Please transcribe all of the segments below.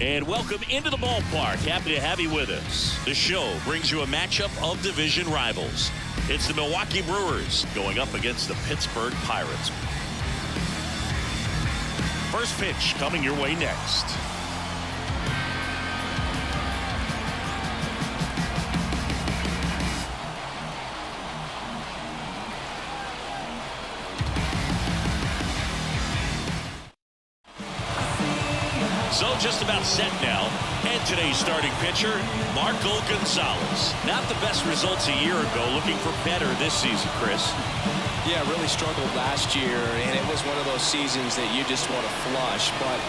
And welcome into the ballpark. Happy to have you with us. The show brings you a matchup of division rivals. It's the Milwaukee Brewers going up against the Pittsburgh Pirates. First pitch coming your way next. So just about set now. And today's starting pitcher, Marco Gonzalez. Not the best results a year ago. Looking for better this season, Chris. Yeah, really struggled last year, and it was one of those seasons that you just want to flush. But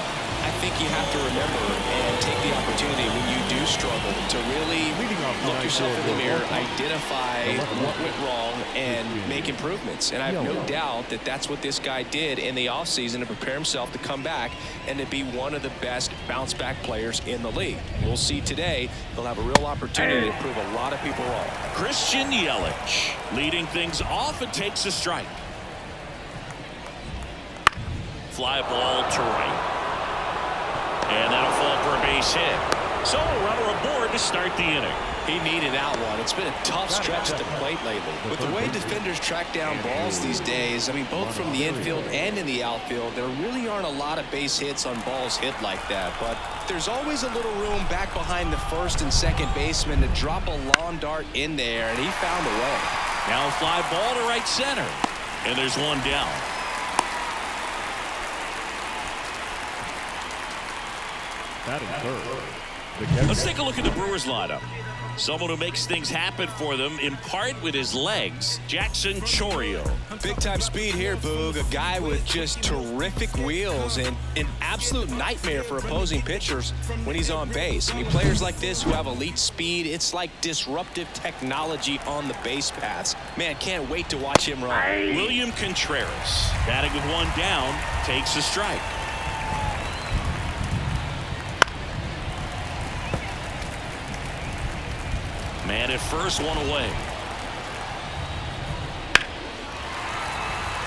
I think you have to remember and take the opportunity when you do struggle to really look yourself in the mirror, identify what went wrong, and make improvements. And I have no doubt that that's what this guy did in the offseason to prepare himself to come back and to be one of the best bounce-back players in the league. We'll see today. He'll have a real opportunity to prove a lot of people wrong. Christian Yelich leading things off and takes a strike. Fly ball to right. And that'll fall for a base hit. So a runner aboard to start the inning. He needed that one. It's been a tough stretch at the plate lately. With the way defenders track down balls these days, I mean, both from the infield and in the outfield, there really aren't a lot of base hits on balls hit like that. But there's always a little room back behind the first and second baseman to drop a lawn dart in there, and he found a way. Now fly ball to right center. And there's one down. Let's take a look at the Brewers lineup. Someone who makes things happen for them, in part with his legs, Jackson Chourio. Big-time speed here, Boog. A guy with just terrific wheels and an absolute nightmare for opposing pitchers when he's on base. I mean, players like this who have elite speed, it's like disruptive technology on the base paths. Man, can't wait to watch him run. William Contreras, batting with one down, takes a strike. Man at first, one away.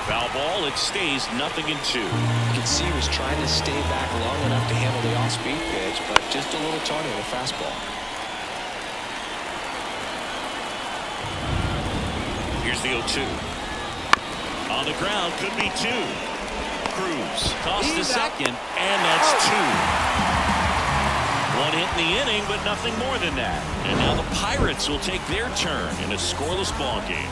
Foul ball, it stays 0-2. You can see he was trying to stay back long enough to handle the off-speed pitch, but just a little tardy on the fastball. Here's the 0-2. On the ground, could be two. Cruz tossed to second, and that's two. One hit in the inning, but nothing more than that. And now the Pirates will take their turn in a scoreless ball game.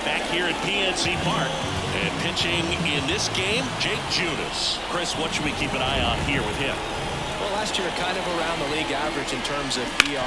Back here at PNC Park. And pitching in this game, Jake Junis. Chris, what should we keep an eye on here with him? Well, last year kind of around the league average in terms of ERA,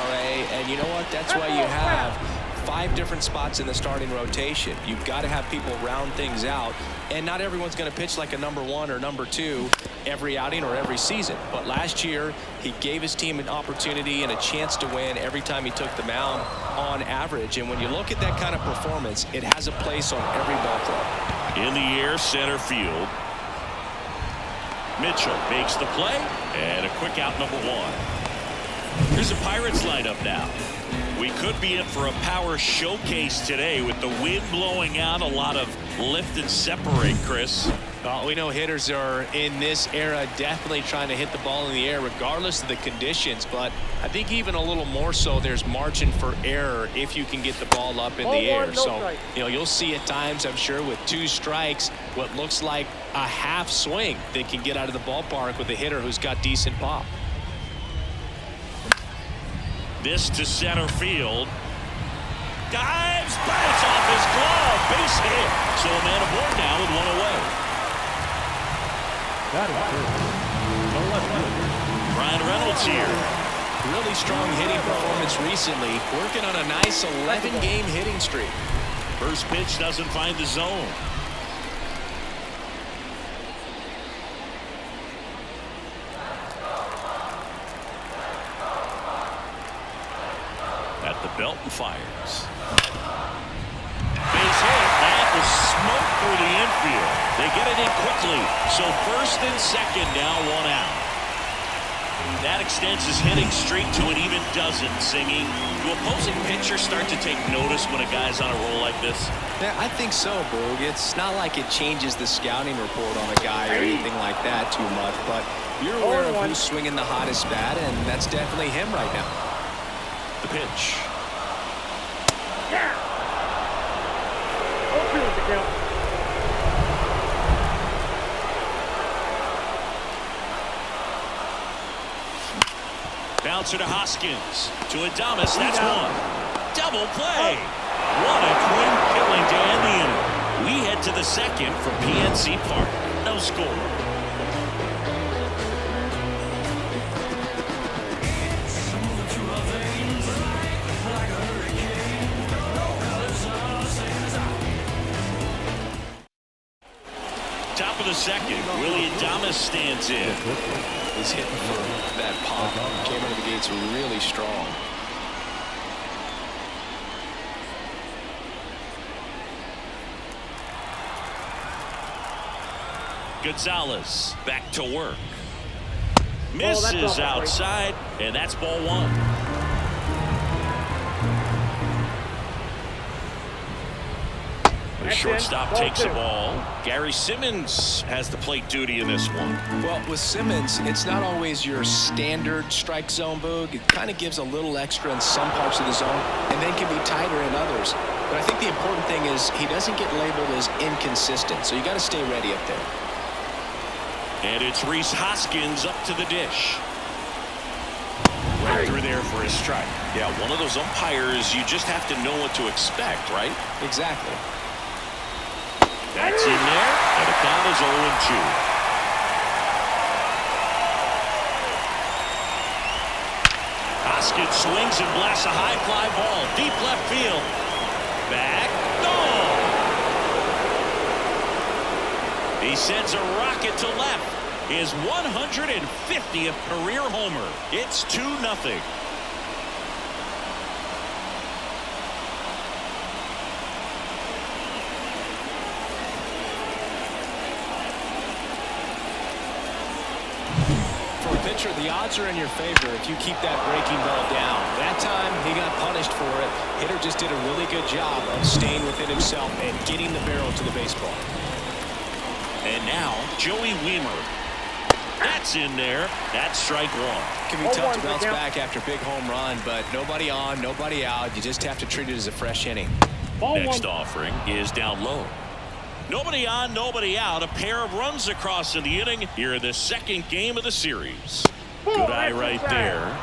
and you know what? That's why you have 5 different spots in the starting rotation. You've got to have people round things out, and not everyone's going to pitch like a number 1 or number 2 every outing or every season. But last year, he gave his team an opportunity and a chance to win every time he took the mound on average. And when you look at that kind of performance, it has a place on every ball club. In the air, center field. Mitchell makes the play, and a quick out, number 1. Here's the Pirates lineup now. We could be in for a power showcase today with the wind blowing out, a lot of lift and separate, Chris. Well, we know hitters are in this era definitely trying to hit the ball in the air regardless of the conditions, but I think even a little more so there's margin for error if you can get the ball up in the air. So, you know, you'll see at times, I'm sure, with 2 strikes, what looks like a half swing that can get out of the ballpark with a hitter who's got decent pop. This to center field. Dives, bounce off his glove, base hit. So a man aboard now with 1 away. Brian Reynolds here. Really strong hitting performance recently, working on a nice 11-game hitting streak. First pitch doesn't find the zone. At the belt and fires. Base hit. That was smoke through the infield. They get it in quickly. So first and second now, 1 out. That extends his hitting streak to an even dozen, Singing. Do opposing pitchers start to take notice when a guy's on a roll like this? Yeah, I think so, Boog. It's not like it changes the scouting report on a guy or anything like that too much, but you're aware of who's swinging the hottest bat, and that's definitely him right now. The pitch. Yeah. Open the count. Bouncer to Hoskins. To Adames. That's one. Double play. What a clean killing to end the inning. We head to the second from PNC Park. No score. Top of the second, Willie Adames stands in. He's hitting for that pop. Came out of the gates really strong. Gonzalez back to work. Misses outside, and that's ball one. The shortstop takes the ball. Gary Simmons has the plate duty in this one. Well, with Simmons, it's not always your standard strike zone, Boog. It kind of gives a little extra in some parts of the zone and then can be tighter in others. But I think the important thing is he doesn't get labeled as inconsistent, so you got to stay ready up there. And it's Rhys Hoskins up to the dish. Right through there for a strike. Yeah, one of those umpires, you just have to know what to expect, right? Exactly. That's in there, and the count is 0-2. Hoskins swings and blasts a high fly ball. Deep left field. Back. No! He sends a rocket to left. His 150th career homer. It's 2-0. Pitcher, the odds are in your favor if you keep that breaking ball down. That time, he got punished for it. Hitter just did a really good job of staying within himself and getting the barrel to the baseball. And now, Joey Wiemer. That's in there. That's strike one. It can be tough to bounce back after a big home run, but nobody on, nobody out. You just have to treat it as a fresh inning. Next offering is down low. Nobody on, nobody out. A pair of runs across in the inning here in the second game of the series. Good eye right there.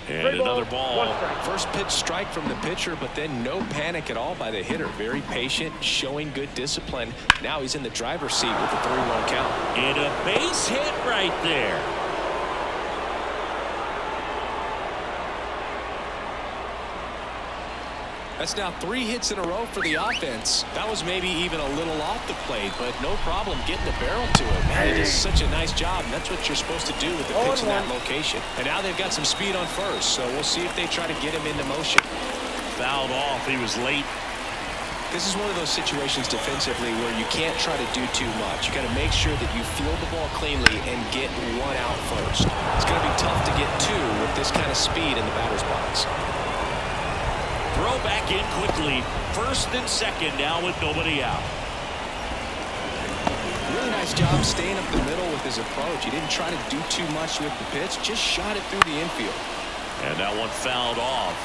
And another ball. First pitch strike from the pitcher, but then no panic at all by the hitter. Very patient, showing good discipline. Now he's in the driver's seat with the 3-1 count. And a base hit right there. That's now 3 hits in a row for the offense. That was maybe even a little off the plate, but no problem getting the barrel to it. Man, it is such a nice job, and that's what you're supposed to do with the pitch in that location. And now they've got some speed on first, so we'll see if they try to get him into motion. Fouled off. He was late. This is one of those situations defensively where you can't try to do too much. You got to make sure that you field the ball cleanly and get 1 out first. It's going to be tough to get 2 with this kind of speed in the batter's box. Throw back in quickly. First and second now with nobody out. Really nice job staying up the middle with his approach. He didn't try to do too much with the pitch, just shot it through the infield. And that one fouled off.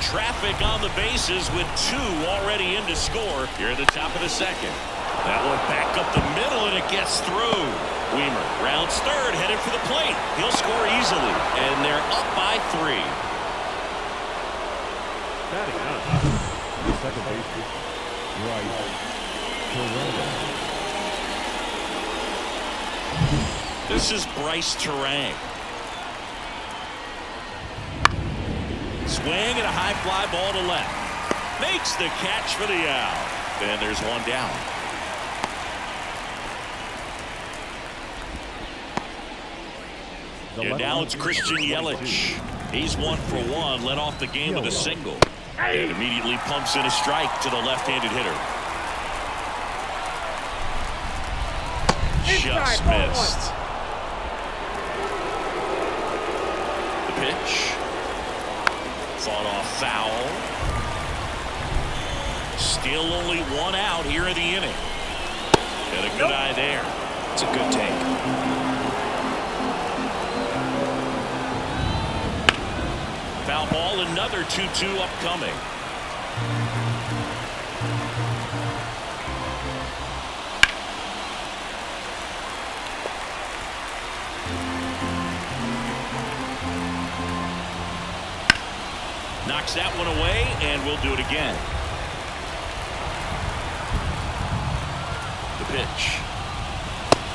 Traffic on the bases with 2 already in to score here at the top of the second. That one back up the middle, and it gets through. Wiemer rounds third, headed for the plate. He'll score easily, and they're up by 3. Second base, right. This is Bryce Terang. Swing and a high fly ball to left. Makes the catch for the out. And there's one down. And now it's Christian Yelich. He's 1 for 1, led off the game with a single. And immediately pumps in a strike to the left-handed hitter. Just missed. The pitch. Fought off foul. Still only one out here in the inning. And a good eye there. It's a good take. Foul ball, another 2-2 upcoming. Knocks that one away, and we'll do it again. The pitch.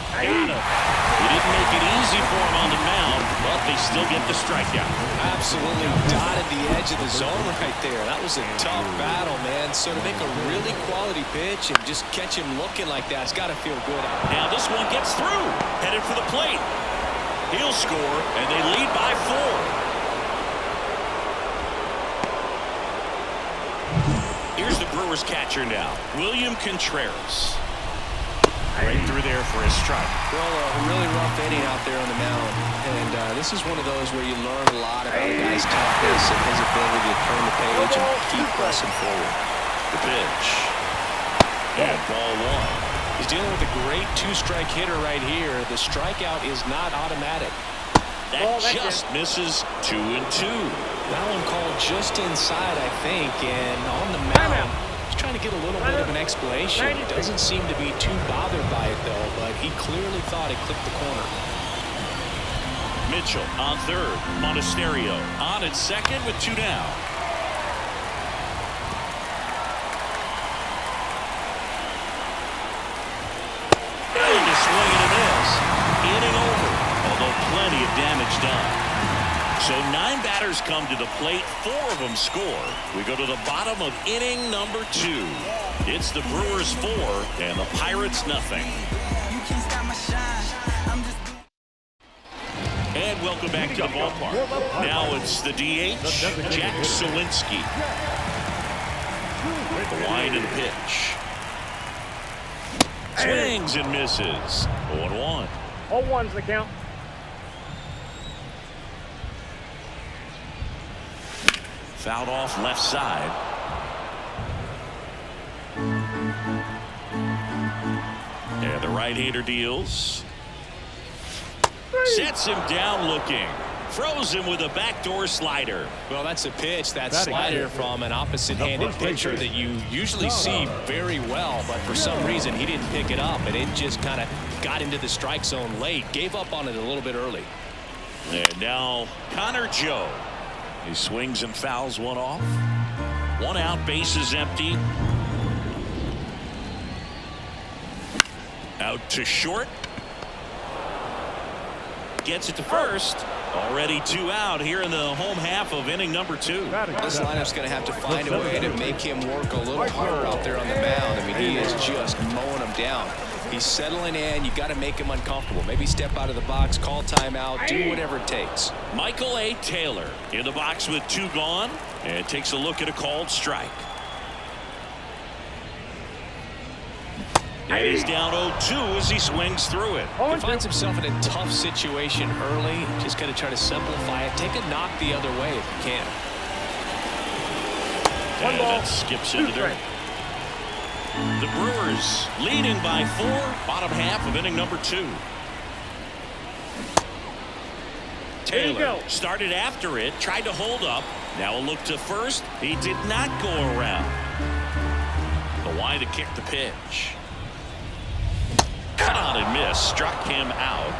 Got him. He didn't make it easy for him on the mound, but they still get the strikeout. Absolutely dotted the edge of the zone right there. That was a tough battle, man. So to make a really quality pitch and just catch him looking like that, it's got to feel good. Now this one gets through. Headed for the plate. He'll score, and they lead by 4. Here's the Brewers catcher now, William Contreras. Right through there for his strike. Well, a really rough inning out there on the mound. And this is one of those where you learn a lot about a guy's toughness and his ability to turn the page and keep pressing forward. The pitch. And ball 1. He's dealing with a great two-strike hitter right here. The strikeout is not automatic. That just misses 2-2. That one called just inside, I think, and on the mound. Trying to get a little bit of an explanation. He doesn't seem to be too bothered by it, though, but he clearly thought it clipped the corner. Mitchell on third. Monasterio on at second with 2 down. And a swing and a miss. Inning over, although plenty of damage done. So 9 batters come to the plate, 4 of them score. We go to the bottom of inning number 2. It's the Brewers 4 and the Pirates nothing. And welcome back to the ballpark. Now it's the DH, Jack Sawinski. The wind and pitch. Swings and misses. 0-1. 0-1's the count. Fouled off left side. And the right-hander deals. Sets him down looking. Throws him with a backdoor slider. Well, that's a pitch, that slider from an opposite-handed pitcher that you usually see very well, but for some reason he didn't pick it up, and it just kind of got into the strike zone late. Gave up on it a little bit early. And now Connor Joe. He swings and fouls one off. 1 out, bases empty. Out to short. Gets it to first. Already 2 out here in the home half of inning number 2. This lineup's going to have to find a way to make him work a little harder out there on the mound. I mean, he is just mowing him down. He's settling in. You got to make him uncomfortable. Maybe step out of the box, call timeout, do whatever it takes. Michael A. Taylor in the box with 2 gone, and takes a look at a called strike. And he's down 0-2 as he swings through it. He finds himself in a tough situation early. Just got to try to simplify it. Take a knock the other way if you can. And that skips into there. The Brewers leading by 4, bottom half of inning number 2. Taylor started after it, tried to hold up. Now a look to first. He did not go around. The wide to kick the pitch. Cut on and miss, struck him out.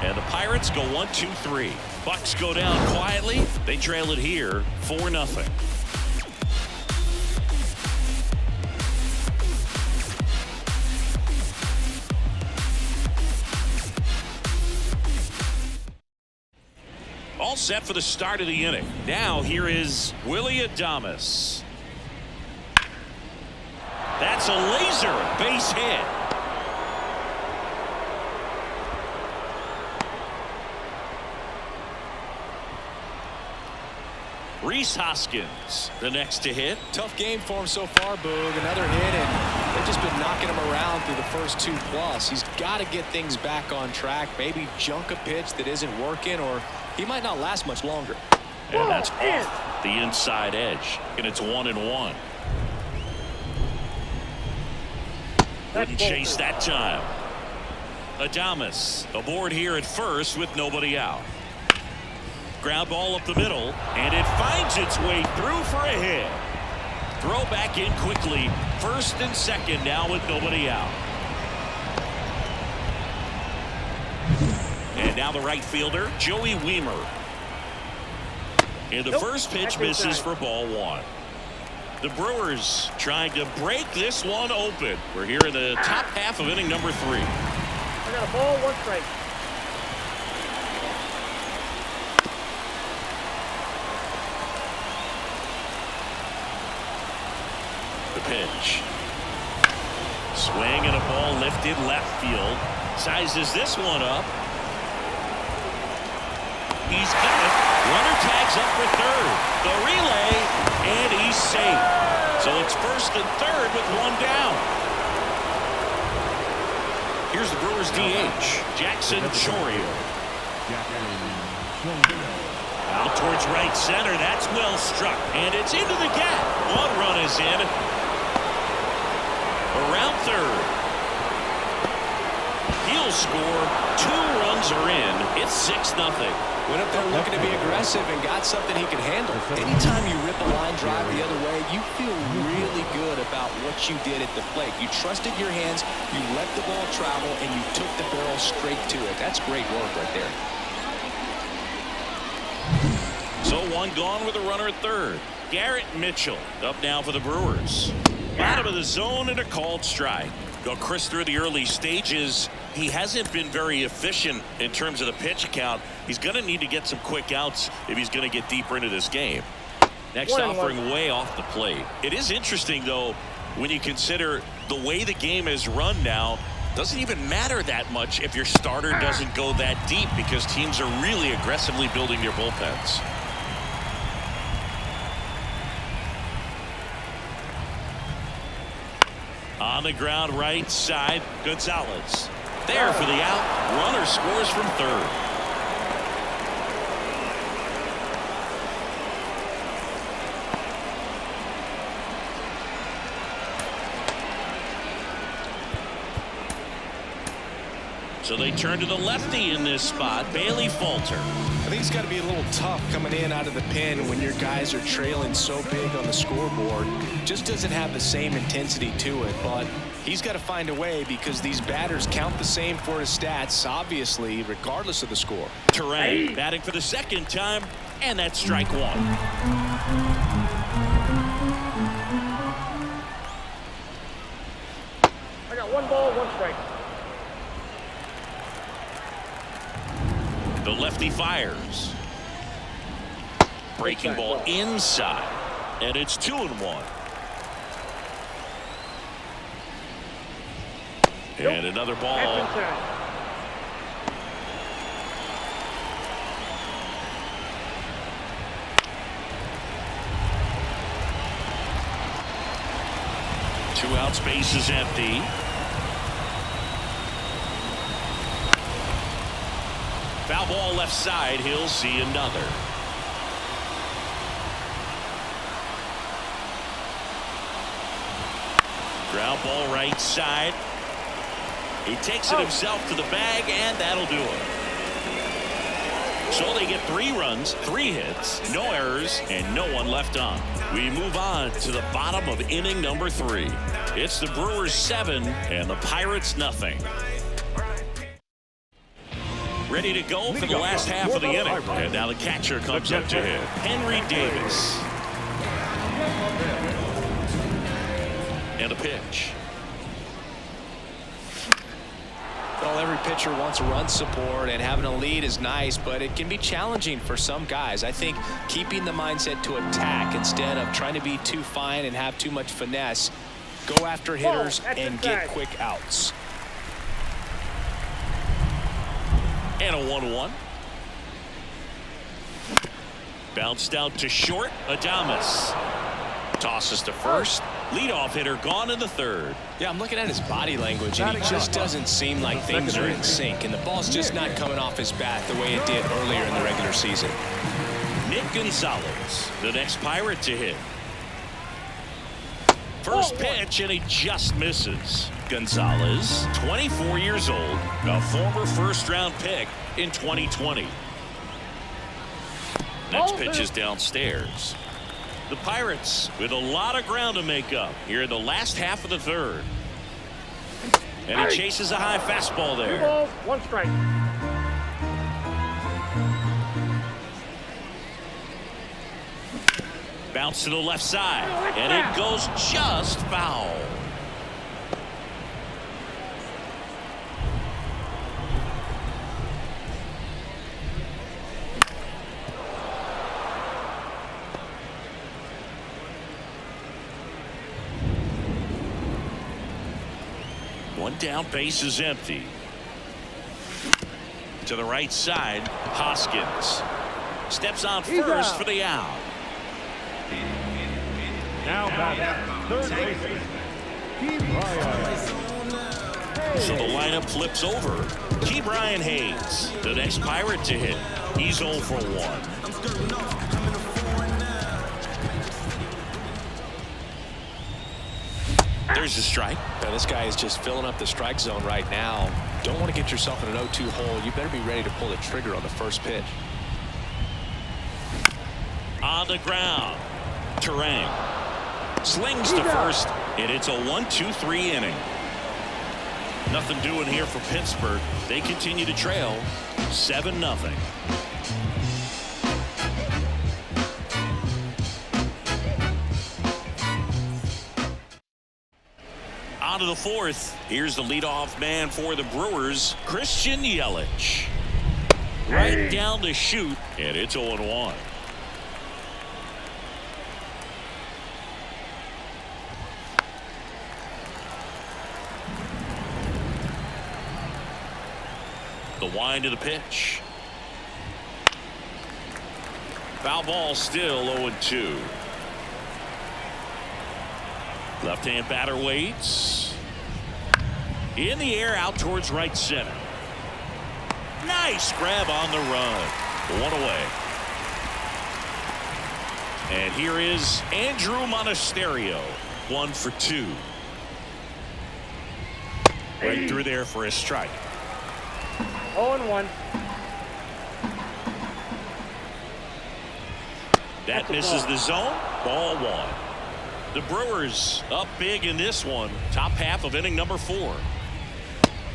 And the Pirates go 1-2-3. Bucks go down quietly. They trail it here 4-0. All set for the start of the inning. Now here is Willie Adames. That's a laser base hit. Rhys Hoskins, the next to hit. Tough game for him so far, Boog. Another hit, and they've just been knocking him around through the first 2+. He's got to get things back on track. Maybe junk a pitch that isn't working, or he might not last much longer. And that's off the inside edge, and it's 1-1. Wouldn't chase that time. Adames aboard here at first with nobody out. Ground ball up the middle, and it finds its way through for a hit. Throw back in quickly. First and second now with nobody out. And now the right fielder, Joey Wiemer. And the first pitch misses for ball 1. The Brewers trying to break this one open. We're here in the top half of inning number 3. I got a ball, 1 strike. The pitch. Swing and a ball lifted left field. Sizes this one up. He's got it. Runner tags up for third. The relay, and he's safe. So it's first and third with 1 down. Here's the Brewers DH, Jackson Chourio. Out towards right center. That's well struck. And it's into the gap. 1 run is in. Around third. He'll score. 2 runs are in. It's 6-0. Went up there looking to be aggressive and got something he can handle. Anytime you rip a line drive the other way, you feel really good about what you did at the plate. You trusted your hands, you let the ball travel, and you took the barrel straight to it. That's great work right there. So 1 gone with a runner at third. Garrett Mitchell up now for the Brewers. Bottom of the zone and a called strike. Go Chris through the early stages. He hasn't been very efficient in terms of the pitch count. He's going to need to get some quick outs if he's going to get deeper into this game. Next offering way off the plate. It is interesting, though, when you consider the way the game is run now. Doesn't even matter that much if your starter doesn't go that deep because teams are really aggressively building their bullpens. On the ground right side, Gonzalez. There for the out. Runner scores from third. So they turn to the lefty in this spot, Bailey Falter. I think it's got to be a little tough coming in out of the pen when your guys are trailing so big on the scoreboard. Just doesn't have the same intensity to it, but he's got to find a way because these batters count the same for his stats, obviously, regardless of the score. Terrain batting for the second time, and that's strike 1. I got 1 ball, 1 strike. The lefty fires. Breaking ball inside, and it's 2-1. And another ball. Two outs, base is empty. Foul ball left side. He'll see another. Ground ball right side. He takes it himself to the bag, and that'll do it. So they get 3 runs, 3 hits, no errors, and no one left on. We move on to the bottom of inning number 3. It's the Brewers 7 and the Pirates nothing. Ready to go for the last half of the inning. And now the catcher comes up to hit. Henry Davis. And a pitch. Well, every pitcher wants run support, and having a lead is nice, but it can be challenging for some guys. I think keeping the mindset to attack instead of trying to be too fine and have too much finesse. Go after hitters and get quick outs. And a 1-1. Bounced out to short. Adames tosses to first. Leadoff hitter gone in the third. Yeah, I'm looking at his body language, and he just doesn't seem like things are in sync, and the ball's just not coming off his bat the way it did earlier in the regular season. Nick Gonzalez, the next Pirate to hit. First pitch, and he just misses. Gonzalez, 24 years old, a former first-round pick in 2020. Next pitch is downstairs. The Pirates with a lot of ground to make up here in the last half of the third. And he chases a high fastball there. 2 balls, 1 strike. Bounce to the left side, and it goes just foul. One down, base is empty. To the right side, Hoskins steps on first for the out. Now back. Third baseman. So the lineup flips over. Brian Hayes, the next Pirate to hit. He's 0 for 1. There's a strike. Now, this guy is just filling up the strike zone right now. Don't want to get yourself in an 0-2 hole. You better be ready to pull the trigger on the first pitch. On the ground, Terang slings to first, and it's a 1-2-3 inning. Nothing doing here for Pittsburgh. They continue to trail 7-0. On to the fourth. Here's the leadoff man for the Brewers, Christian Yelich. Right down the chute, and it's 0-1. The wind of the pitch. Foul ball, still 0-2. Left-hand batter waits. In the air, out towards right center. Nice grab on the run. 1 away. And here is Andrew Monasterio, 1 for 2. Right through there for a strike. 0-1. That misses the zone. Ball 1. The Brewers up big in this one. Top half of inning number 4.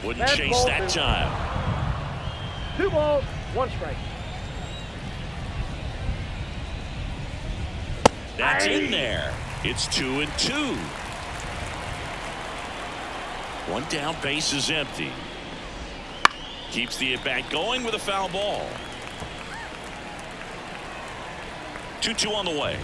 Wouldn't chase that time. 2 balls, 1 strike. That's in there. It's 2-2. One down, base is empty. Keeps the at-bat going with a foul ball. 2-2 on the way.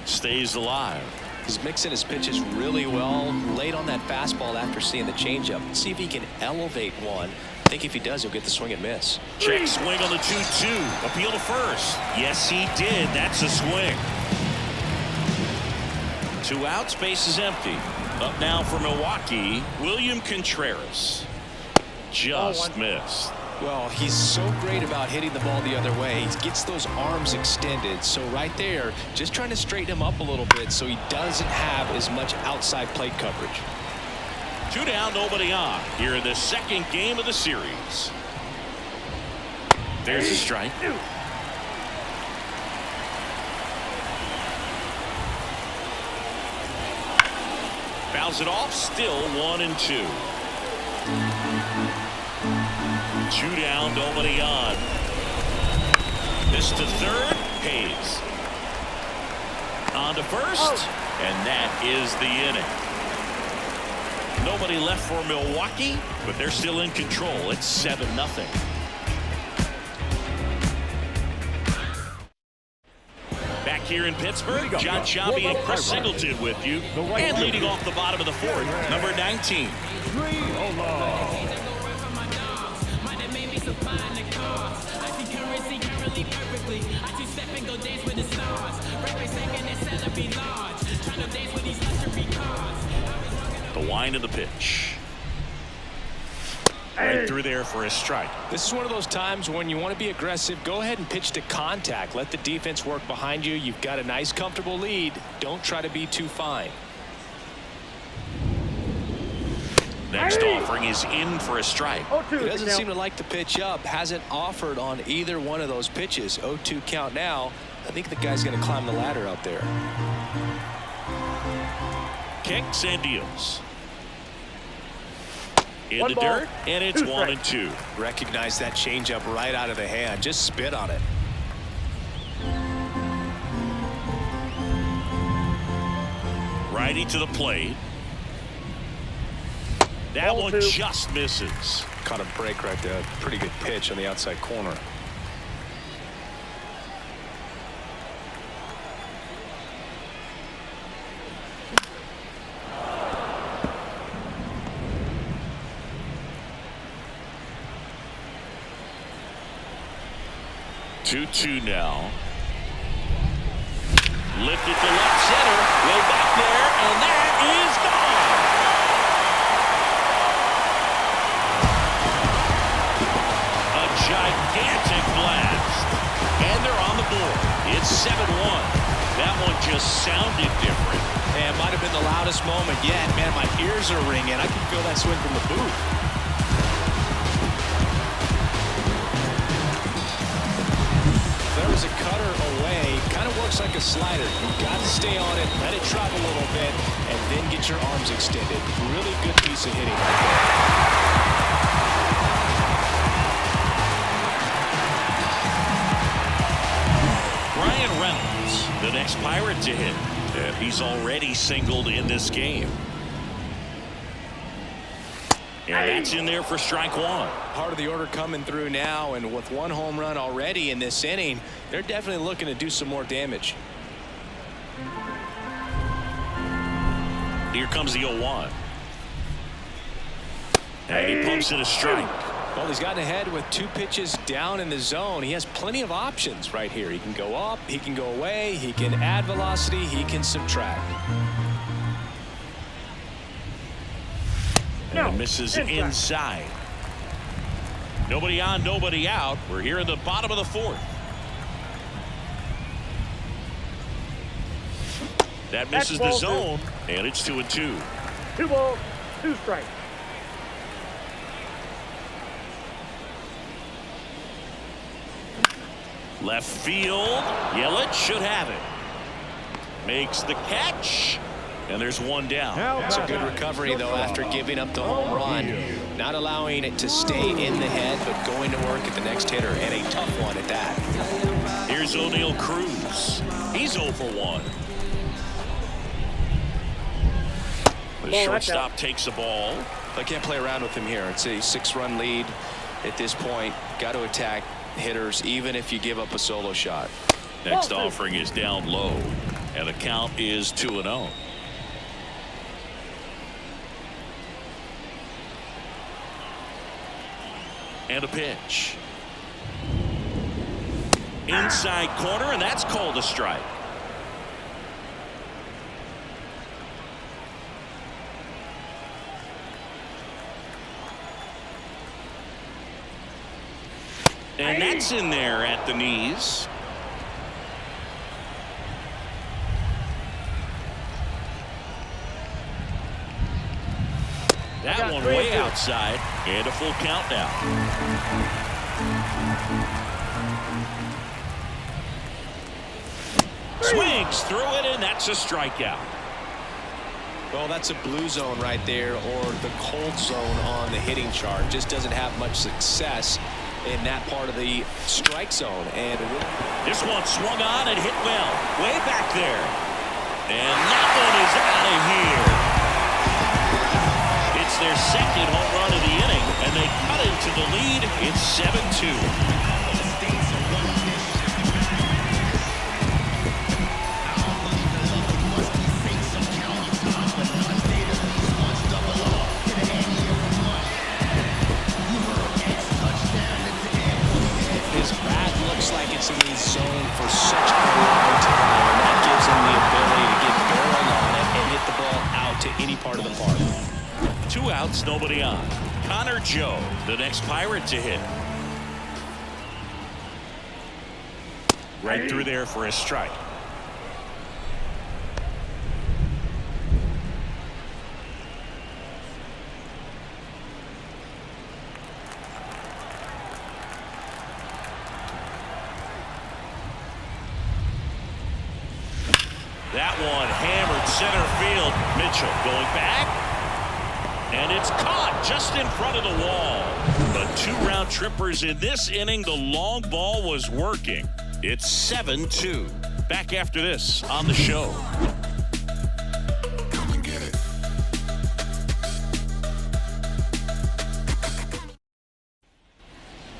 Stays alive. He's mixing his pitches really well. Late on that fastball after seeing the changeup. See if he can elevate one. I think if he does, he'll get the swing and miss. Check swing on the 2-2. Appeal to first. Yes, he did. That's a swing. 2 outs, base is empty. Up now for Milwaukee, William Contreras. Just missed. Well, he's so great about hitting the ball the other way. He gets those arms extended. So right there, just trying to straighten him up a little bit so he doesn't have as much outside plate coverage. 2 down, nobody on here in the second game of the series. There's a strike. Fouls it off, still 1-2. 2 down, nobody on. This to third, Hayes. On to first, and that is the inning. Nobody left for Milwaukee, but they're still in control. It's 7-0. Back here in Pittsburgh, John Sciambi and Chris Singleton with you. And leading off the bottom of the fourth, number 19. The wind of the pitch. Right through there for a strike. This is one of those times when you want to be aggressive. Go ahead and pitch to contact. Let the defense work behind you. You've got a nice, comfortable lead. Don't try to be too fine. Next offering is in for a strike. He doesn't seem to like the pitch up. Hasn't offered on either one of those pitches. 0-2 count now. I think the guy's going to climb the ladder out there. Kicks and deals. In the dirt, and it's 1-2. Recognize that changeup right out of the hand. Just spit on it. Righty to the plate. That one just misses. Caught a break right there. Pretty good pitch on the outside corner. Two now. Lifted to left center. Way back there, and that is gone. A gigantic blast. And they're on the board. It's 7-1. That one just sounded different. And it might have been the loudest moment yet. Man, my ears are ringing. I can feel that swing from the booth. There's a cutter away. Kind of works like a slider. You've got to stay on it, let it travel a little bit, and then get your arms extended. Really good piece of hitting right there. Ryan Reynolds, the next Pirate to hit. And he's already singled in this game. And that's in there for strike one. Part of the order coming through now, and with one home run already in this inning, they're definitely looking to do some more damage. Here comes the 0-1. And he pumps it a strike. Well, he's gotten ahead with 2 pitches down in the zone. He has plenty of options right here. He can go up, he can go away, he can add velocity, he can subtract. And misses inside. Nobody on, nobody out. We're here in the bottom of the 4th. That misses the zone, and it's 2-2. 2 balls, 2 strikes. Left field. Yelich should have it. Makes the catch. And there's one down. It's a good recovery, though, after giving up the home run. Not allowing it to stay in the head, but going to work at the next hitter, and a tough one at that. Here's O'Neal Cruz. He's 0 for 1. The shortstop takes the ball. I can't play around with him here. It's a 6-run lead at this point. Got to attack hitters, even if you give up a solo shot. Next offering is down low, and the count is 2-0. And a pitch. Inside corner, and that's called a strike. And that's in there at the knees. That one way outside, and a full count now. Swings through it, and that's a strikeout. Well, that's a blue zone right there, or the cold zone on the hitting chart. Just doesn't have much success in that part of the strike zone. And this one swung on and hit well, way back there. And that one is out of here. It's their second home run of the inning, and they cut into the lead. It's 7-2. His bat looks like it's in the zone for such a long time. That gives him the ability with nobody on. Connor Joe, the next Pirate to hit. Right through there for a strike. That one hammered center field. Mitchell going back. And it's caught just in front of the wall. The 2-round trippers in this inning. The long ball was working. It's 7-2. Back after this on the show. Come and get it.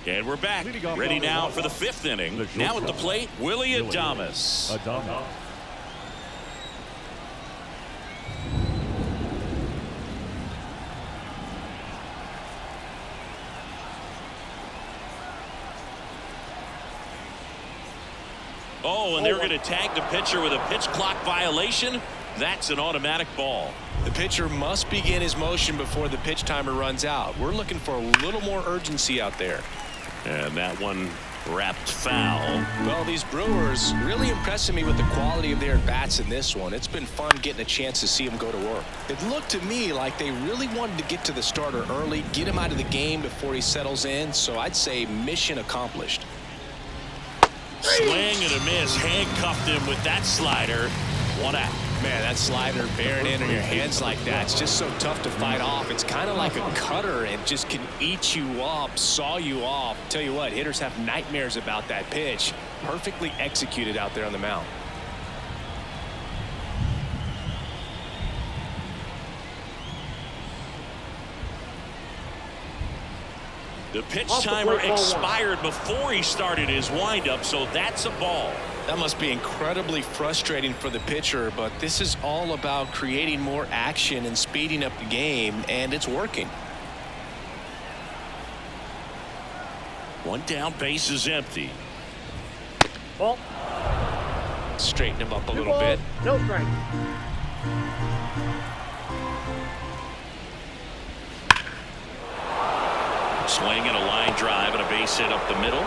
And we're back. Ready now for the 5th inning. Now at the plate, Willie Adames. Oh, and they're going to tag the pitcher with a pitch clock violation. That's an automatic ball. The pitcher must begin his motion before the pitch timer runs out. We're looking for a little more urgency out there. And that one wrapped foul. Well, these Brewers really impressing me with the quality of their bats in this one. It's been fun getting a chance to see them go to work. It looked to me like they really wanted to get to the starter early, get him out of the game before he settles in. So I'd say mission accomplished. Swing and a miss. Handcuffed him with that slider. 1 out. Man, that slider bearing in on your hands like that, it's just so tough to fight off. It's kind of like a cutter and just can eat you up, saw you off. Tell you what, hitters have nightmares about that pitch. Perfectly executed out there on the mound. The pitch timer expired before he started his windup, so that's a ball. That must be incredibly frustrating for the pitcher, but this is all about creating more action and speeding up the game, and it's working. 1 down, base is empty. Ball. Straighten him up a 2 little bit. No strike. Swing and a line drive and a base hit up the middle.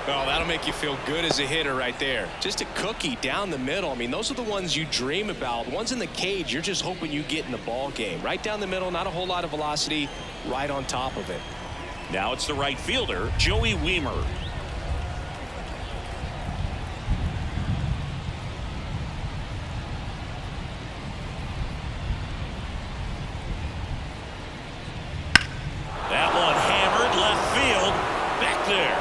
Well, that'll make you feel good as a hitter right there. Just a cookie down the middle. I mean, those are the ones you dream about. Ones in the cage, you're just hoping you get in the ball game. Right down the middle, not a whole lot of velocity, right on top of it. Now it's the right fielder, Joey Wiemer. That one hammered left field. Back there.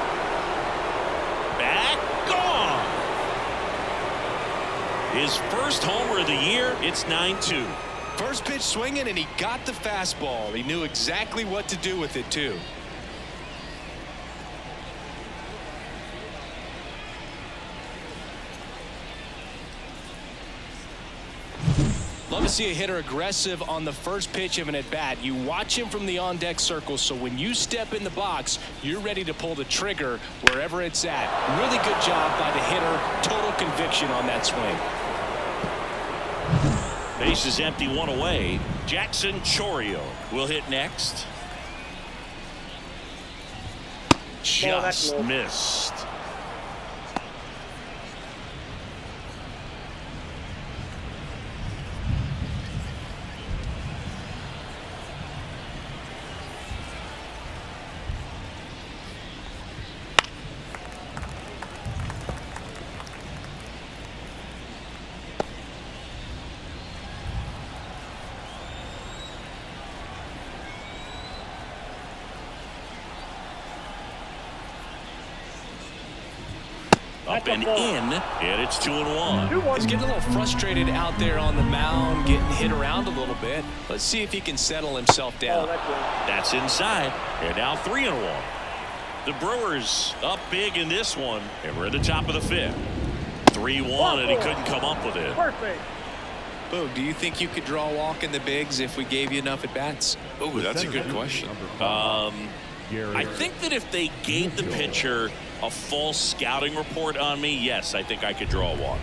Back. Gone. His first homer of the year. It's 9-2. First pitch swinging, and he got the fastball. He knew exactly what to do with it, too. Love to see a hitter aggressive on the first pitch of an at-bat. You watch him from the on-deck circle, so when you step in the box, you're ready to pull the trigger wherever it's at. Really good job by the hitter. Total conviction on that swing. Base is empty, 1 away. Jackson Chourio will hit next. Just missed. Up and in, and it's 2-1. He's getting a little frustrated out there on the mound, getting hit around a little bit. Let's see if he can settle himself down. That's inside. And now 3-1. The Brewers up big in this one, and we're at the top of the 5th. 3-1, and he couldn't come up with it. Boog, do you think you could draw a walk in the bigs if we gave you enough at-bats? Oh, that's a good question. I think that if they gave the pitcher a false scouting report on me, yes, I think I could draw a walk.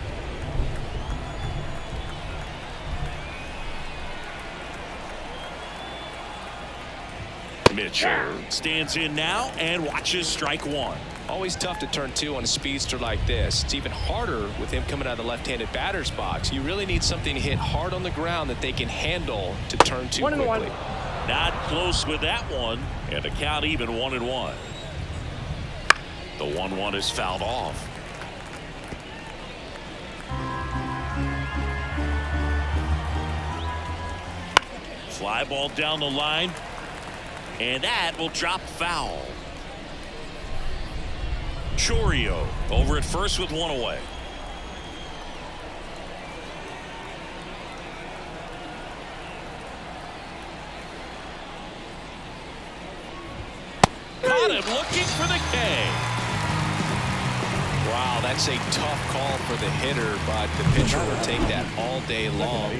Mitchell stands in now and watches strike one. Always tough to turn two on a speedster like this. It's even harder with him coming out of the left-handed batter's box. You really need something to hit hard on the ground that they can handle to turn two quickly. 1-1. Not close with that one, and the count even 1-1. The 1-1 is fouled off. Fly ball down the line, and that will drop foul. Chorio over at first with one away. Got him looking for the K. Wow, that's a tough call for the hitter, but the pitcher will take that all day long.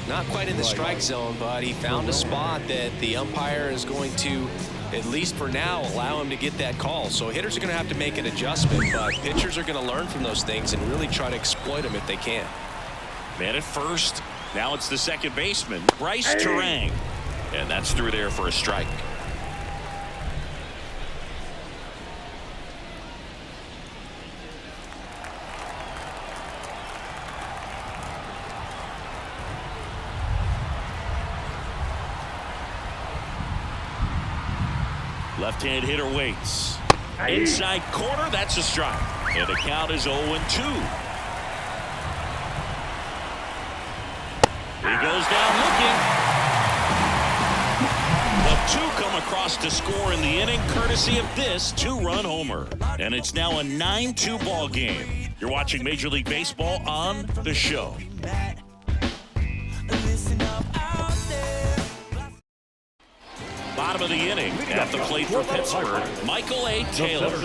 Not quite in the strike zone, but he found a spot that the umpire is going to, at least for now, allow him to get that call. So hitters are going to have to make an adjustment, but pitchers are going to learn from those things and really try to exploit them if they can. Man at first. Now it's the second baseman, Bryce Terang. And that's through there for a strike. Left-hand hitter waits. Inside corner, that's a strike. And the count is 0-2. He goes down looking. The two come across to score in the inning, courtesy of this two-run homer. And it's now a 9-2 ball game. You're watching Major League Baseball on The Show. Bottom of the inning, at the plate for Pittsburgh, Michael A. Taylor.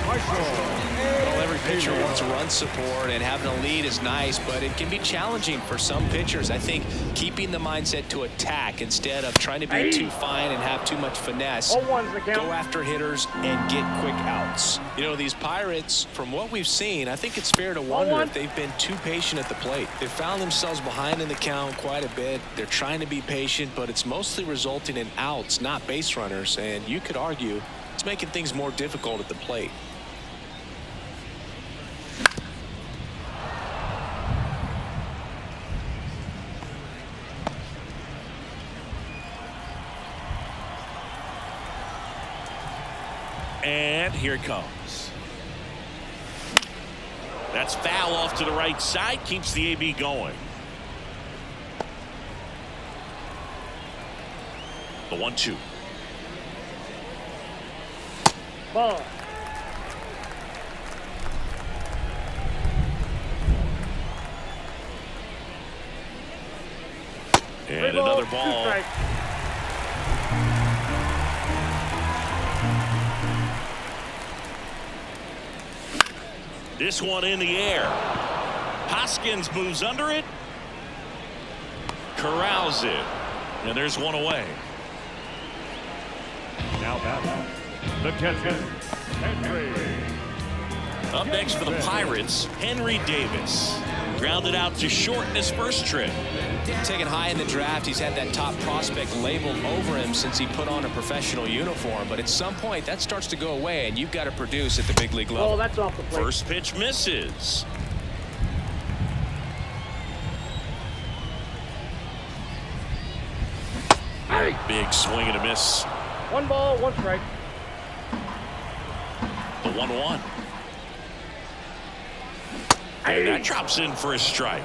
Well, every pitcher wants run support, and having a lead is nice, but it can be challenging for some pitchers. I think keeping the mindset to attack instead of trying to be too fine and have too much finesse. Go after hitters and get quick outs. You know, these Pirates, from what we've seen, I think it's fair to wonder if they've been too patient at the plate. They've found themselves behind in the count quite a bit. They're trying to be patient, but it's mostly resulting in outs, not base runners, and you could argue it's making things more difficult at the plate. And here it comes. That's foul off to the right side. Keeps the AB going. The 1-2. Ball. And another ball. This one in the air. Hoskins moves under it. Corrals it. And there's one away. Now batting, the catcher, Henry. Up next for the Pirates, Henry Davis. Grounded out to short in his first trip. Taken high in the draft, he's had that top prospect labeled over him since he put on a professional uniform. But at some point, that starts to go away, and you've got to produce at the big league level. Oh, that's off the plate. First pitch misses. Big swing and a miss. 1 ball, 1 strike. The 1-1. And that drops in for a strike.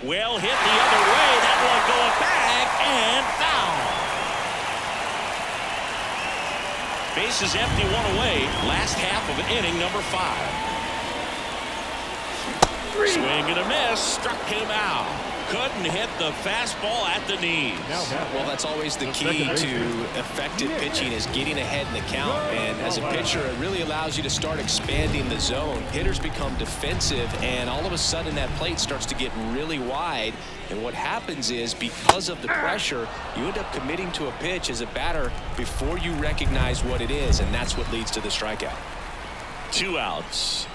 Well hit the other way. That one going back and foul. Bases empty, one away. Last half of inning number 5. Swing and a miss. Struck him out. Couldn't hit the fastball at the knees. Well, that's always the key to effective pitching, is getting ahead in the count. And as a pitcher, it really allows you to start expanding the zone. Hitters become defensive, and all of a sudden that plate starts to get really wide. And what happens is, because of the pressure, you end up committing to a pitch as a batter before you recognize what it is, and that's what leads to the strikeout. 2 outs.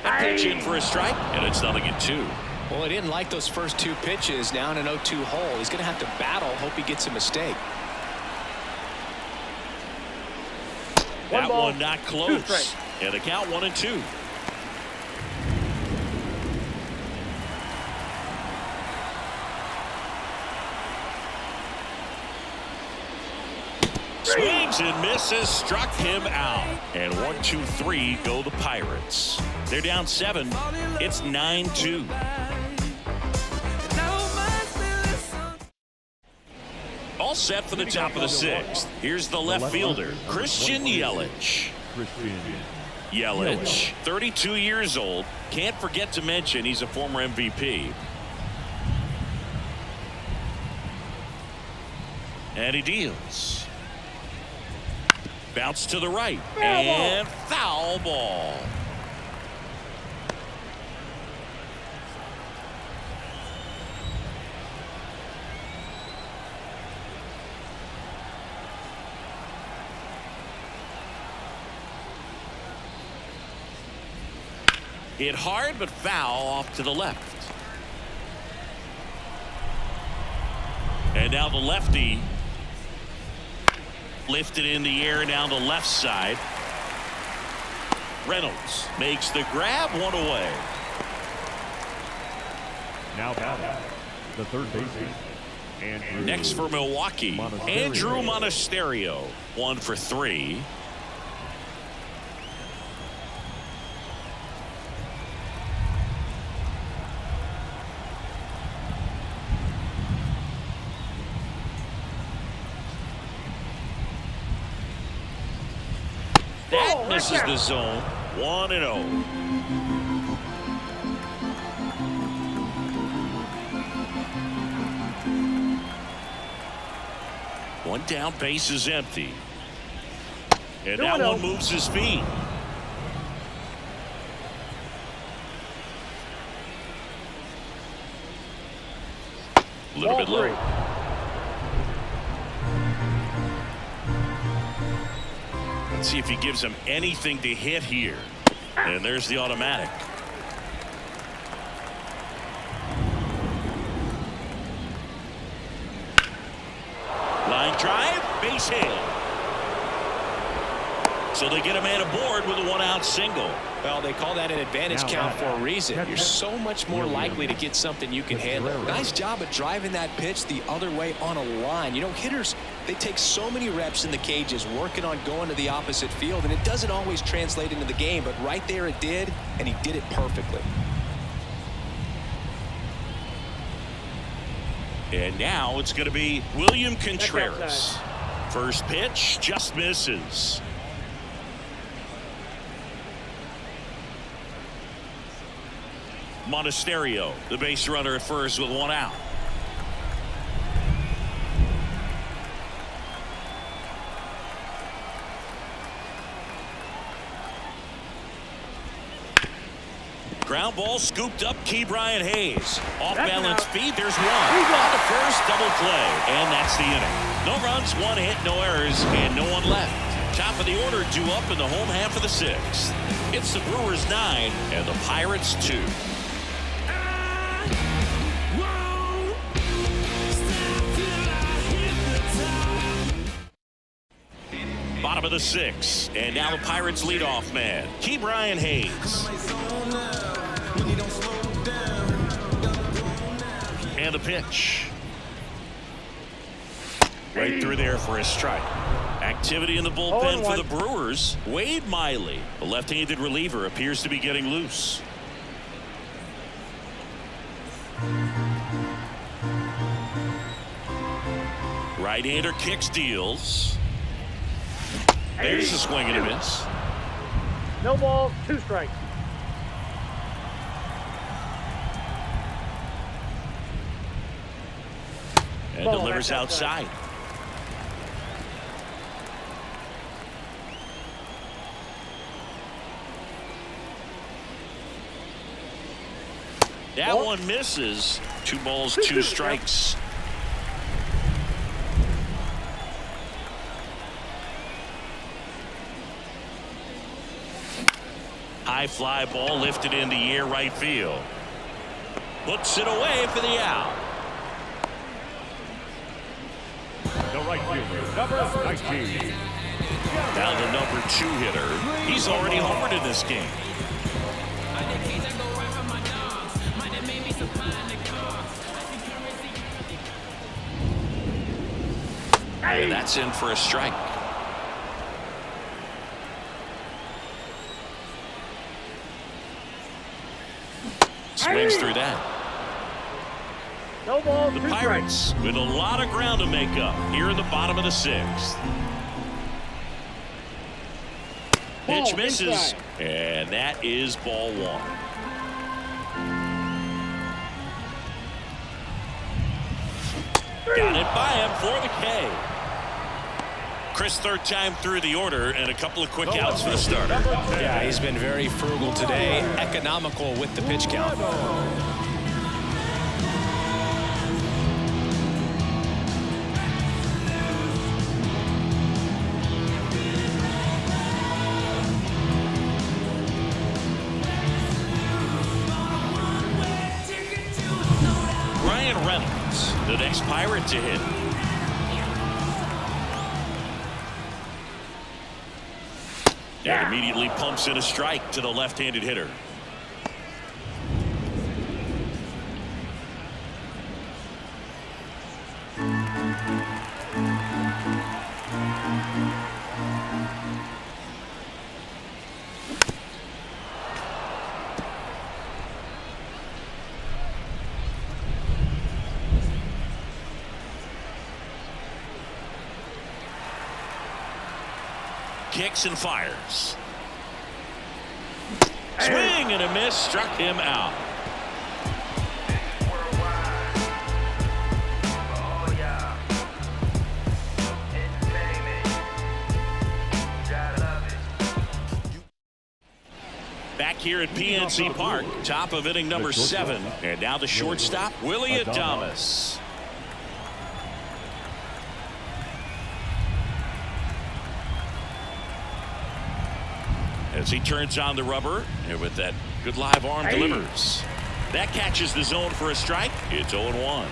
A pitch in for a strike, and it's 0-2. Well, he didn't like those first two pitches. Now in an 0-2 hole. He's going to have to battle. Hope he gets a mistake. That ball, one not 2 close. strikes. And the count 1-2. Swings and misses, struck him out. And 1-2-3 go the Pirates. They're down 7. It's 9-2. All set for the top of the 6th. Here's the left fielder, Christian Yelich. Yelich, 32 years old. Can't forget to mention he's a former MVP. And he deals. Bounce to the right. And foul ball. Hit hard, but foul off to the left. And now the lefty lifted in the air down the left side. Reynolds makes the grab, one away. Now batting the third baseman, Andrew. Next for Milwaukee, Andrew Monasterio, 1 for 3. That misses the zone. 1-0. One down, base is empty. And that one moves his feet. A little bit low. Let's see if he gives him anything to hit here. And there's the automatic. Line drive, base hit. So they get a man aboard with a 1-out single. Well, they call that an advantage count for a reason. You're so much more likely to get something you can handle. Nice job of driving that pitch the other way on a line. You know, hitters, they take so many reps in the cages working on going to the opposite field, and it doesn't always translate into the game, but right there it did, and he did it perfectly. And now it's going to be William Contreras. First pitch just misses. Monasterio, the base runner at first with 1 out. Ground ball scooped up, Brian Hayes. Off balance feet, there's one. On the first, double play. And that's the inning. No runs, 1 hit, no errors, and no one left. Top of the order due up in the home half of the 6th. It's the Brewers 9 and the Pirates 2. Bottom of the 6th, and now the Pirates leadoff man, Brian Hayes. And the pitch. Right through there for a strike. Activity in the bullpen for the Brewers. Wade Miley, the left-handed reliever, appears to be getting loose. Right-hander kicks, deals. There's a swing and a miss. No ball, 2 strikes. And delivers outside. That one misses. 2 balls, 2 strikes. high fly ball lifted in the air right field. Puts it away for the out. The right fielder, number 19. Now the number 2 hitter. He's already homered in this game. And that's in for a strike. Swings through that. No ball, The 2 strikes. Pirates with a lot of ground to make up here in the bottom of the 6th. Pitch Ball, misses, inside. and that is ball 1. Got it by him for the K. Chris, third time through the order, and a couple of quick outs for the starter. Yeah, he's been very frugal today, economical with the pitch count. Ryan Reynolds, the next Pirate to hit. And immediately pumps in a strike to the left-handed hitter. Kicks and fires. Swing and a miss, struck him out. Back here at PNC Park, top of inning number 7, and now the shortstop, Willie Adames. As he turns on the rubber, and with that good live arm delivers. That catches the zone for a strike. It's 0-1.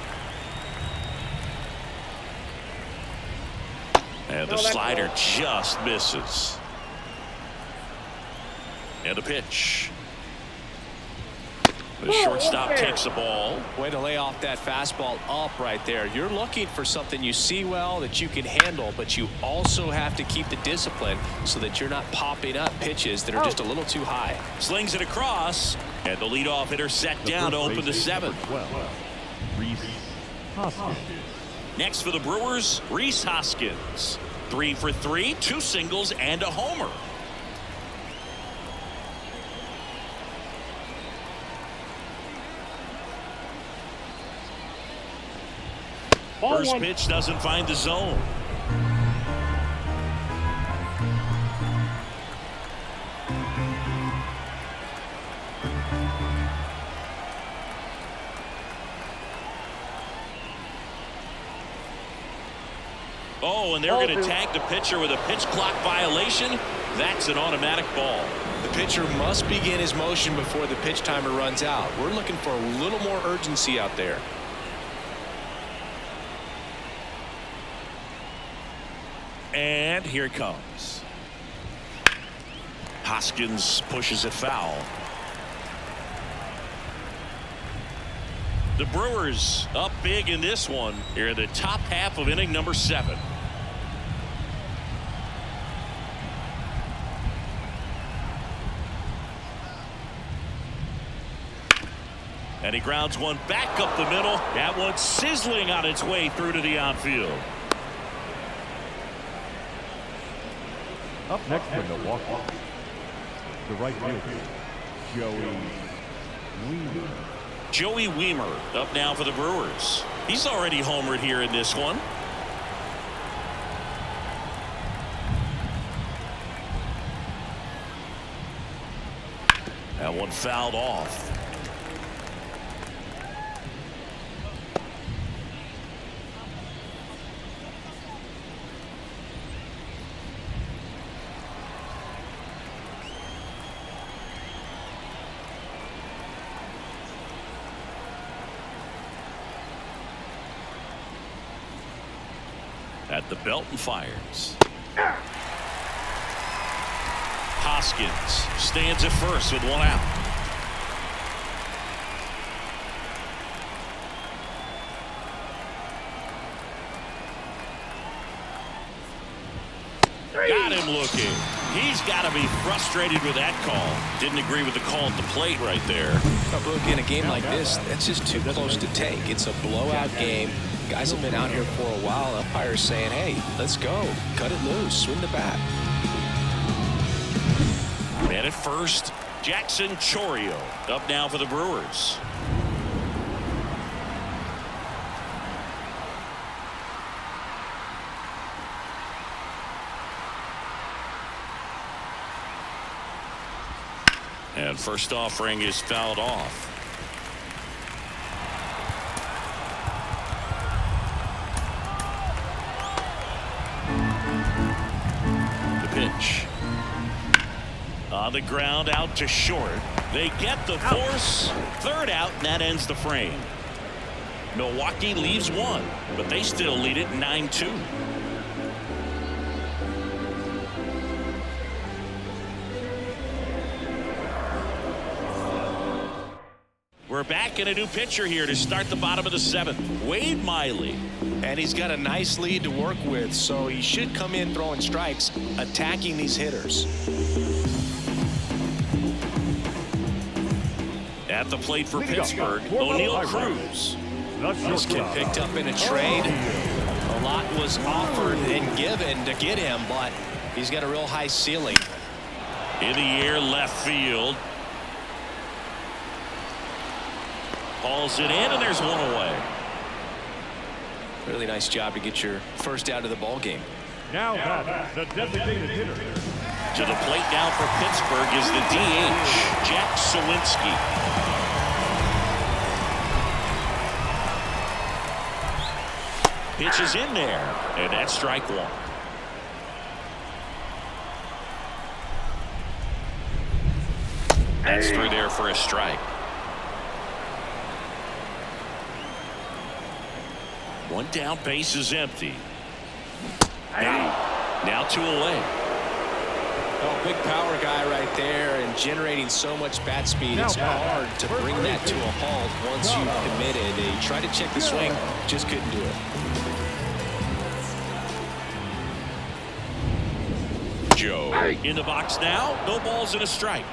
And the slider just misses. And a pitch. The shortstop takes the ball. Way to lay off that fastball up right there. You're looking for something you see well that you can handle, but you also have to keep the discipline so that you're not popping up pitches that are just a little too high. Slings it across, and the leadoff hitter set down to open the 7th. Next for the Brewers, Rhys Hoskins. 3 for 3, 2 singles and a homer. First pitch doesn't find the zone. Oh, and they're going to tag the pitcher with a pitch clock violation. That's an automatic ball. The pitcher must begin his motion before the pitch timer runs out. We're looking for a little more urgency out there. And here it comes. Hoskins pushes it foul. The Brewers up big in this one here in the top half of inning number 7. And he grounds one back up the middle. That one sizzling on its way through to the outfield. Up next for Milwaukee, the right fielder, Joey Wiemer. Joey Wiemer up now for the Brewers. He's already homered here in this one. That one fouled off. At the belt and fires. Hoskins stands at first with one out. Got him looking. He's got to be frustrated with that call. Didn't agree with the call at the plate right there. Look, in a game like this, that's just too close to take. It's a blowout game. Guys have been out here for a while. Umpires saying, hey, let's go. Cut it loose. Swing the bat. And at first, Jackson Chourio up now for the Brewers. And first offering is fouled off. The pitch. On the ground out to short. They get the force. Third out, and that ends the frame. Milwaukee leaves one, but they still lead it 9-2. We're back in a new pitcher here to start the bottom of the seventh. Wade Miley. And he's got a nice lead to work with, so he should come in throwing strikes, attacking these hitters. At the plate for Pittsburgh, O'Neal Cruz. This kid picked up in a trade. A lot was offered and given to get him, but he's got a real high ceiling. In the air, left field. Hauls it in, and there's one away. Really nice job to get your first out of the ball game. Now that's the designated hitter. To the plate now for Pittsburgh is the DH, Jack Sawinski. Pitch is in there, and that's strike one. That's through there for a strike. One down, base is empty. Now two away. Oh, big power guy right there and generating so much bat speed. It's hard to bring that to a halt once you've committed. He tried to check the swing, just couldn't do it. Joe in the box now. No balls and a strike.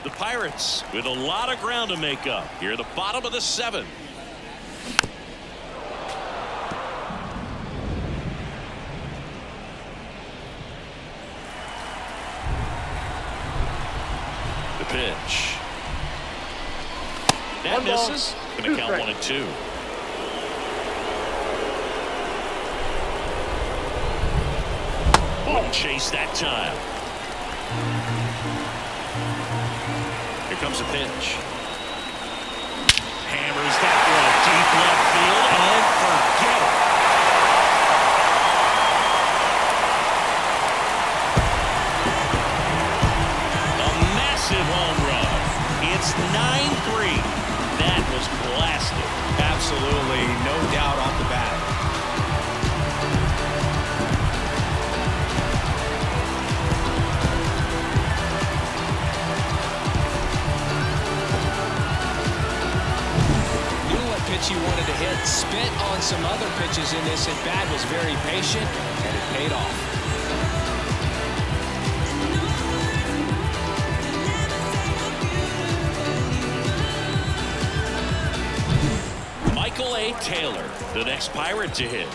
The Pirates with a lot of ground to make up here at the bottom of the seventh. The pitch. That misses. Going to count 1-2. Wouldn't chase that time. Here comes a pitch. Hammers that one deep left field and forget it. A massive home run. It's 9-3. That was blasted. Absolutely, no doubt off the bat. He wanted to hit, spit on some other pitches in this at bat, was very patient, and it paid off. Michael A. Taylor, the next Pirate to hit.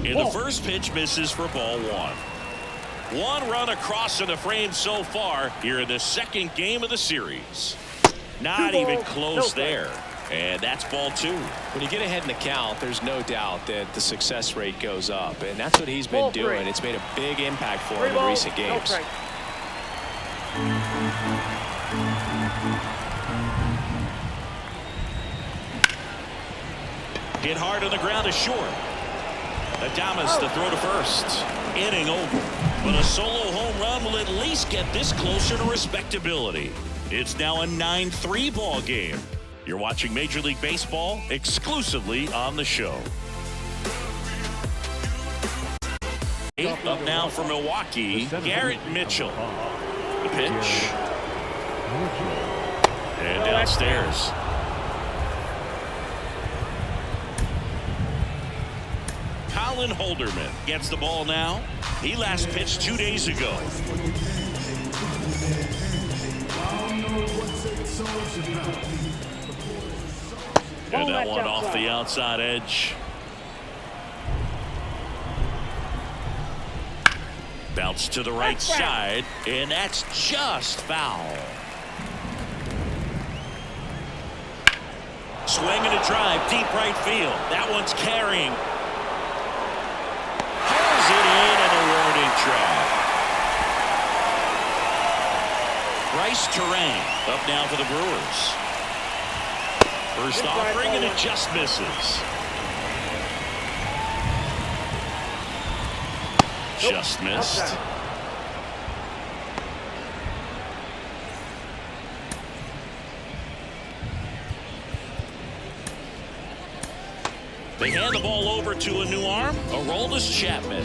In the first pitch, misses for ball one. One run across in the frame so far here in the second game of the series. Not even close there. And that's ball two. When you get ahead in the count, there's no doubt that the success rate goes up. And that's what he's been doing. It's made a big impact for him in recent games. Hit hard on the ground to short. Adames to throw to first. Inning over. But a solo home run will at least get this closer to respectability. It's now a 9-3 ball game. You're watching Major League Baseball exclusively on the show. Up now for Milwaukee, Garrett Mitchell. The pitch. And downstairs. Colin Holderman gets the ball now. He last pitched 2 days ago. And that one off the outside edge. Bounce to the right side, and that's just foul. Swing and a drive, deep right field. That one's carrying. Pulls it in, and a warning track. Bryce Terrain up now for the Brewers. First offering, and it just misses. Just missed. They hand the ball over to a new arm, Aroldis Chapman.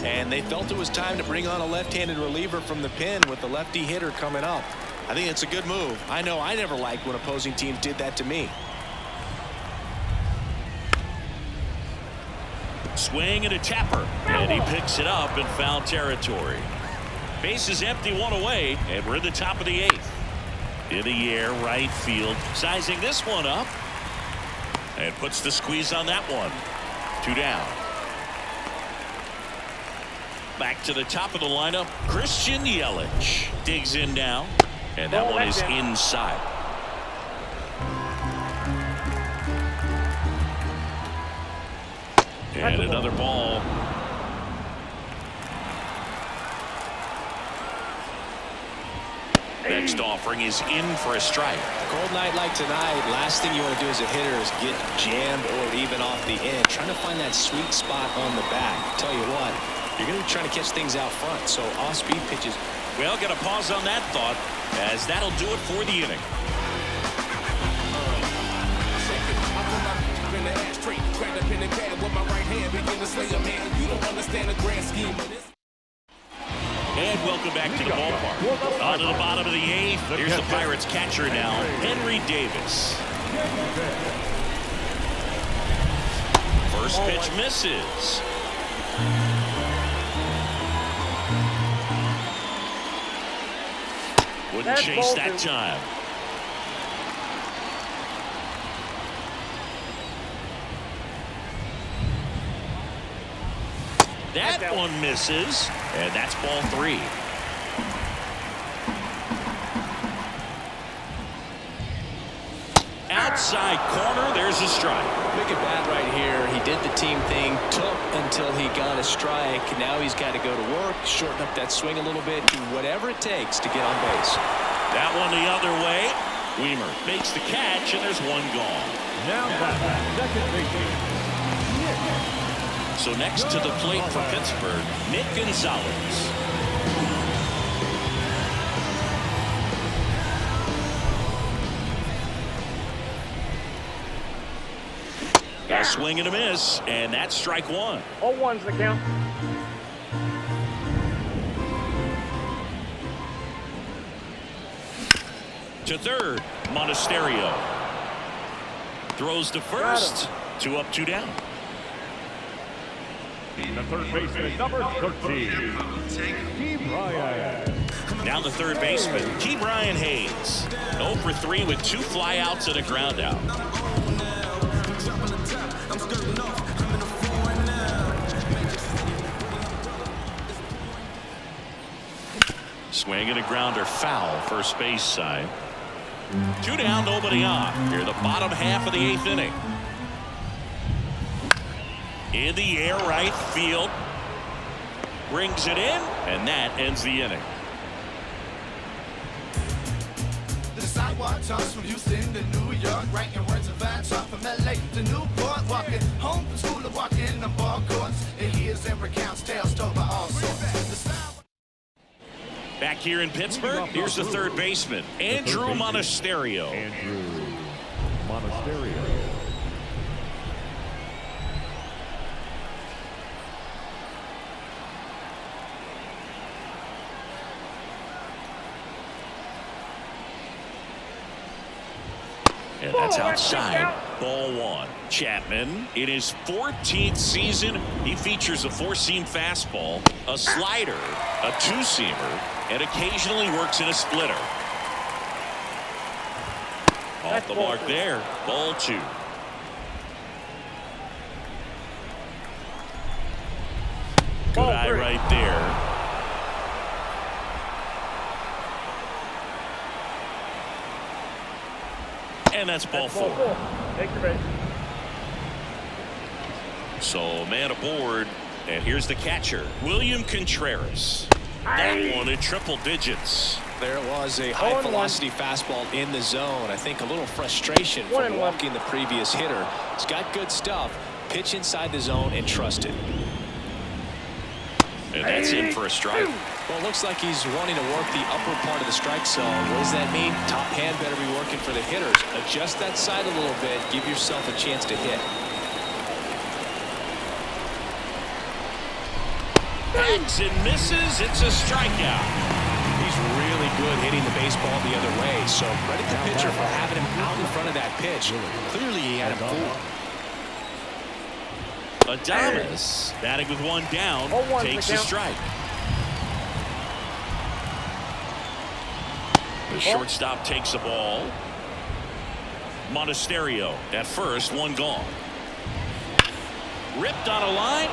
And they felt it was time to bring on a left-handed reliever from the pen with the lefty hitter coming up. I think it's a good move. I know I never liked when opposing teams did that to me. Swing and a tapper, and he picks it up in foul territory. Base is empty, one away, and we're in the top of the 8th. In the air, right field, sizing this one up, and puts the squeeze on that one. 2 down. Back to the top of the lineup, Christian Yelich digs in now, and that one is inside. And another ball. Next offering is in for a strike. A cold night like tonight, last thing you want to do as a hitter is get jammed or even off the end. Trying to find that sweet spot on the back. Tell you what, you're going to be trying to catch things out front. So off-speed pitches. Well, got to pause on that thought, as that'll do it for the inning. And welcome back to the ballpark. On to the bottom of the 8th. Here's the Pirates catcher now, Henry Davis. First pitch misses. Wouldn't chase that time. That one misses, and that's ball 3. Outside corner, there's a strike. Look at that right here. He did the team thing, took until he got a strike. Now he's got to go to work, shorten up that swing a little bit, do whatever it takes to get on base. That one the other way. Weimer makes the catch, and there's one gone. Now back, second baseman. So next to the plate for Pittsburgh, Nick Gonzalez. A swing and a miss, and that's strike 1. 0-1's the count. To third, Monasterio. Throws to first. 2 up, 2 down. The third baseman, number 13, Ke'Bryan. Now the third baseman, Ke'Bryan Hayes. 0 for 3 with 2 flyouts and a ground out. Swing and a grounder foul, first base side. 2 down, nobody on. Here the bottom half of the 8th inning. In the air, right field. Brings it in, and that ends the inning. The sidewalk toss from Houston to New York, writing words of vine talk from LA to Newport, walking home from school to walking the ball courts. It hears and recounts tales told by all sorts. Back here in Pittsburgh, here's the third baseman, Andrew Monasterio. Monasterio. And that's outside. Ball one. Chapman, in his 14th season, he features a four-seam fastball, a slider, a two-seamer, and occasionally works in a splitter. Off the mark there. Ball two. Good eye right there. And that's ball four. Take your base. So man aboard, and here's the catcher, William Contreras. That one in triple digits. There was a high velocity fastball in the zone. I think a little frustration from walking the previous hitter. He's got good stuff. Pitch inside the zone and trust it. And that's in for a strike. Well, it looks like he's wanting to work the upper part of the strike zone. What does that mean? Top hand better be working for the hitters. Adjust that side a little bit. Give yourself a chance to hit. Backs and misses. It's a strikeout. He's really good hitting the baseball the other way. So credit the pitcher for having him out in front of that pitch. Clearly he had him fooled. Adames batting with one down, takes a strike. The shortstop takes the ball. Monasterio at first, one gone. Ripped on a line.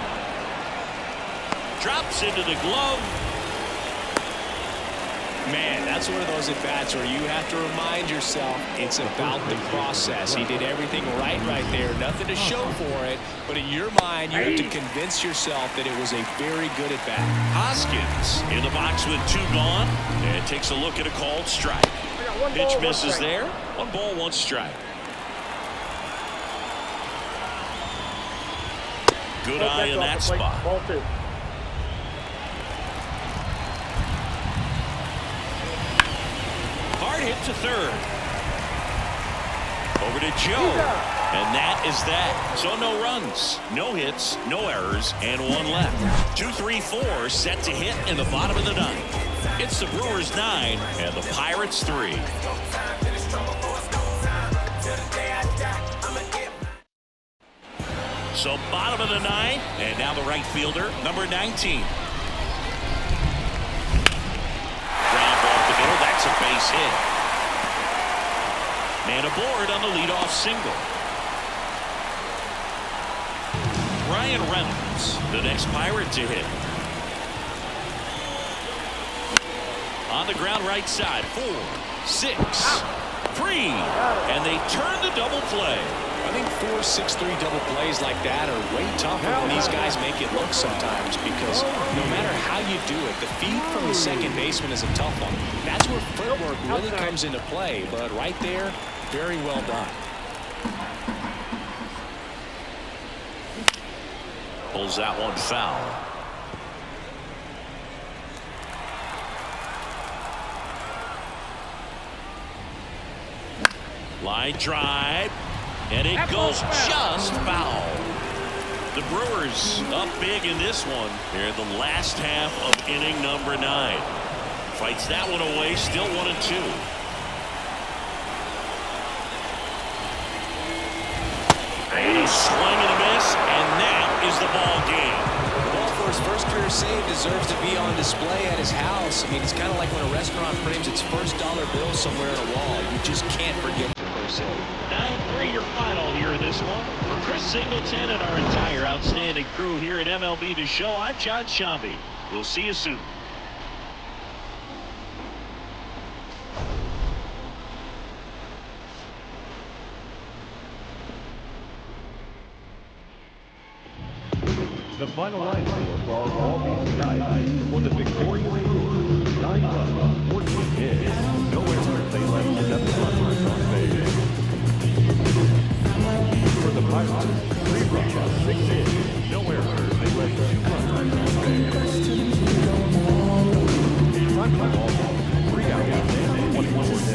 Drops into the glove. Man, that's one of those at-bats where you have to remind yourself it's about the process. He did everything right there. Nothing to show for it. But in your mind, you have to convince yourself that it was a very good at-bat. Hoskins in the box with two gone. And takes a look at a called strike. Pitch misses there. 1 ball, 1 strike. Good eye in that spot. Ball two. Hard hit to third. Over to Joe. And that is that. So no runs, no hits, no errors, and 1 left. 2, 3, 4 set to hit in the bottom of the 9th. It's the Brewers 9 and the Pirates 3. So bottom of the 9th, and now the right fielder, number 19. That's a base hit. Man aboard on the leadoff single. Ryan Reynolds, the next Pirate to hit. On the ground right side, 4, 6, 3, and they turn the double play. I think 4, 6, 3 double plays like that are way tougher than these guys make it look sometimes, because no matter how you do it, the feed from the second baseman is a tough one. That's where footwork really comes into play, but right there, very well done. Pulls that one foul. Line drive. And it goes just foul. The Brewers up big in this one. They're in the last half of inning number 9. Fights that one away, still 1-2. And a swing and a miss, and that is the ball game. Well, for his first career save, deserves to be on display at his house. I mean, it's kind of like when a restaurant frames its first dollar bill somewhere on a wall. You just can't forget the first save. 9-3 your final here in this one. For Chris Singleton and our entire outstanding crew here at MLB The Show, I'm John Shambi. We'll see you soon. The final line score for all these guys for the victorious Brewers, 9 runs, 14 hits, no errors, they left 7 runners on base. For the Pirates, 3 runs, 6 hits, no errors, they left 2 runners on base. Time by ball, 3 outs, and 21 hits.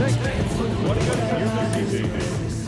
Next. Stadium.